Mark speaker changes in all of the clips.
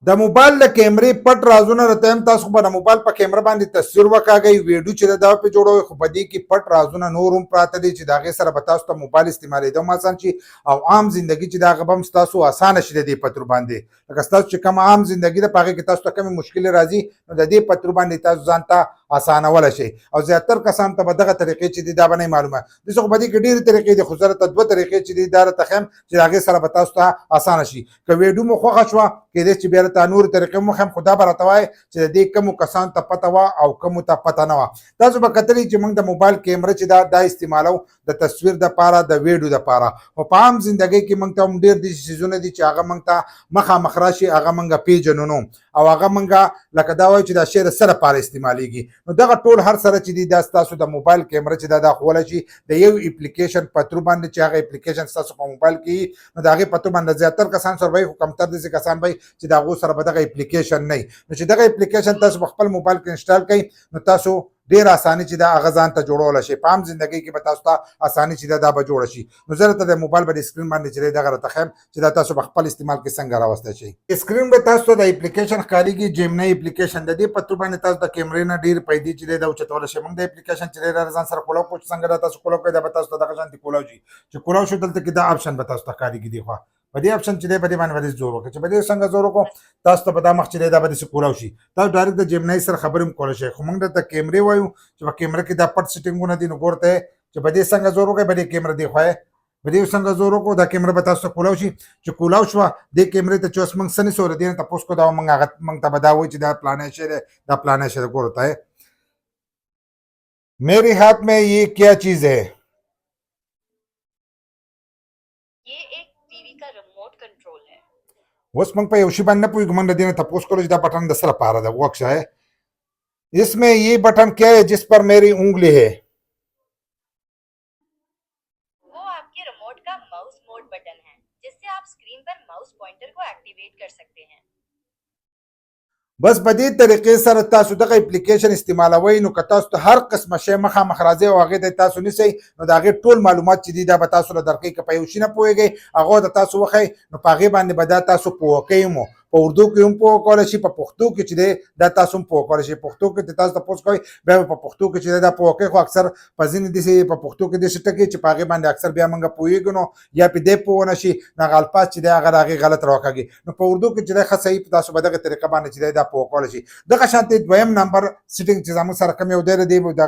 Speaker 1: د موبایل د کیمرې پټ رازونه راته هم تاسو په موبایل په کیمره باندې تصویر وکاږئ ویډیو چې دا په جوړوي خو په دې کې پټ رازونه نور هم پراته دي چې د هغې سره به تاسو ته موبایل استعمالېدو هم اسان شي او عام زندګي چې د هغه به هم ستاسو اسانه شي د دې پتر باندې لکه ستاسو چې کوم عام زندګي ده په هغې کې تاسو ته کومې مشکلې راځي نو د دې پتر باندې تاسو ځان ته اسانولی شئ او زیاتر کسانو ته به دغه طریقې چې دي دا به نه معلومه داسې خو په دې کې ډېرې طریقې دي خو زه راته 2 طریقې چې دي دا راته ښیم چې د هغې سره به تاسو ته اسانه شي که ویډیو مو خوښه شوه کېدای چې بیا راته نورې طریقې مو ښیم خو دا به راته وایي چې د دې کومو کسانو ته پته وه او کومو ته پته نه وه تاسو به کتلي چې موږ د موبایل کیمره چې دا استعمالو د تصویر دپاره د ویډیو دپاره خو په عام زندګۍ کې موږ ته هم ډېر داسې څیزونه دي چې هغه موږ ته مخامخ راشي هغه موږ پیژنو نو او هغه موږ لکه دا وایو چې دا شی د څه لپاره استعمالیږي نو دغه ټول هر سره چې دي دا ستاسو د موبایل کیمره چې دا خولی شي د یو اپلیکیشن په ترو باندې چې هغه اپلیکیشن ستاسو په موبایل کې نو د هغې په ترو باندې زیاتر کسان سره به وي خو کمتر داسې کسان به وي چې د هغو سره به دغه اپلیکیشن نه وي نو چې دغه اپلیکیشن تاسو په خپل موبایل کې انسټال کړئ نو تاسو ډېر اساني چې دا هغه ځان ته جوړولی شي په عام زندګۍ کې به تاسو ته اساني چې دا به جوړه شي نو زه راته د موبایل به د سکرین باندې چې دی دغه راته ښیم چې دا تاسو په خپل استعمال کې څنګه راوستی شئ سکرین به تاسو ته د اپلیکیشن ښکارېږي جیمنی اپلیکیشن د دې په ترو باندې تاسو د کیمرې نه ډېر پیدې چې دی دا اوچتولی شئ موږ د اپلیکیشن چې دی دا ځان سره کولاو کړو چې څنګه دا تاسو کولاو کوئ دا به تاسو ته دغه شانتې کولاو شي چې کولاو شو دلته کې دا آپشن به تاسو ته ښکارېږي دې خوا په دې آپشن چې دی په دې باندې به زور وکړئ چې په دې څنګه زور وکړو تاسو ته به دا مخ چې دی دا به داسې کولاو شي تاسو ډایرکټ د جیمنی سره خبرې هم کولی شئ خو موږ درته کیمرې وایو چې په کیمره کې دا پټ سیټینګونه دي نو ګورته چې په دې څنګه زور وکړئ په دې کیمره دې خوا په دې څنګه زور وکړو دا کیمره به تاسو ته کولاو شي چې کولاو شوه دې کیمرې ته چې اوس موږ څه نیسو له دې نه تپوس کړو دا موږ ته به دا وایي چې دا پلانی شی دی دا پلانی شی دی ګورو ته میرے ہاتھ میں یہ کیا چیز ہے اوس موږ په یو شي باندې نه پوهېږو موږ د دې نه تپوس کولو چې دا بټن د څه لپاره ده وکشه ہے اس میں یہ بٹن کیا ہے جس پر میری انگلی ہے
Speaker 2: وہ آپ کے ریموٹ کا ماؤس موڈ بٹن ہے جس سے آپ اسکرین پر ماؤس پوائنٹر کو ایکٹیویٹ کر سکتے ہیں
Speaker 1: بس په دې طریقې سره تاسو دغه اپلیکیشن استعمالوئ نو که تاسو ته هر قسمه شی مخامخ راځئ او هغې ته تاسو نیسئ نو د هغې ټول معلومات چې دي دا به تاسو له درکوي که په یو شي نه پوهېږئ هغه د تاسو وښئ نو په هغې باندې به دا تاسو پوه کوئ مو په اردو کې هم پوه کولی شي په پښتو کې چې دی دا تاسو هم پوه کولی شي پښتو کې چې تاسو تپوس کوئ بیا به په پښتو کې چې دی دا پوه کوئ خو اکثر په ځینې داسې په پښتو کې داسې ټکي چې په هغې باندې اکثر بیا موږ پوهېږو نو یا پې دی پوه نه شي نو هغه الفاظ چې دی هغه د هغې غلط راوکاږي نو په اردو کې چې دی ښه صحیح تاسو به دغه طریقه باندې چې دی دا پوه کولی شي دغه شانتې دویم نمبر سیټینګ چې زموږ سره کوم یو دی د دې د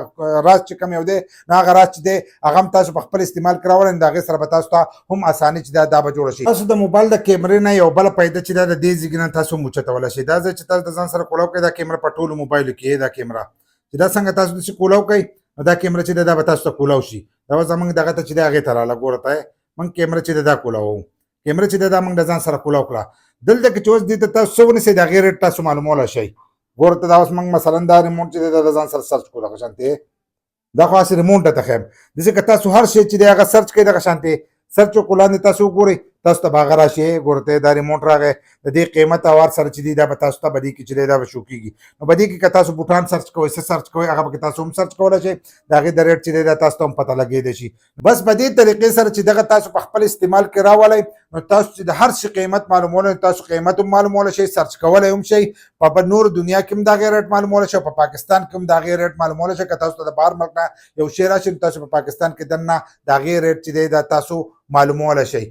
Speaker 1: راز چې کوم یو دی نو هغه راز چې دی هغه هم تاسو په خپل استعمال کې راوړئ نو د هغې سره به تاسو ته هم اساني چې دا به جوړه شي تاسو د موبایل د کیمرې نه یو بله فایده چې دا د دې ځای نه تاسو هم اوچتولی شئ دا ځای چې تاسو د ځان سره کولاو کوئ دا کیمره په ټولو موبایلو کې دا کیمره چې دا څنګه تاسو داسې کولاو کوئ نو دا کیمره چې دی دا به تاسو ته کولاو شي دا به زموږ دغه ته چې دی هغې ته راغله ګوره ته موږ کیمره چې دی دا کولاوو کیمره چې دی دا موږ د ځان سره کولاو کړه دلته کې چې اوس دې ته تاسو څه ونیسئ د هغې ریټ تاسو معلومولی شئ ګوره ته دا اوس موږ مثلا دا ریموټ چې دی دا د ځان سره سرچ کړو دغه شانتې دا خو هسې ریموټ ته ښیم داسې که تاسو هر شی چې دی هغه سرچ کوئ دغه شانتې سرچ وکړو لاندې تاسو وګورئ تاسو ته به هغه راشي ګوره ته دا ریموټ راغی د دې قیمت او هر سره چې دی دا به تاسو ته به دې کې چې دی دا به شو کېږي نو په دې کې که تاسو بوټان سرچ کوئ څه سرچ کوئ هغه پکې تاسو هم سرچ کولی شئ د هغې د ریټ چې دی دا تاسو ته هم پته لګېدی شي بس په دې طریقې سره چې دغه تاسو په خپل استعمال کې راولئ نو تاسو چې د هر شي قیمت معلومولی تاسو قیمت هم معلومولی شئ سرچ کولی هم شئ په نور دنیا کې هم د هغې ریټ معلومولی شئ په پاکستان کې هم د هغې ریټ معلومولی شئ که تاسو ته د بهر ملک نه یو شی راشي نو تاسو په پاکستان کې دننه د هغې ریټ چې دی دا تاسو معلومولی شئ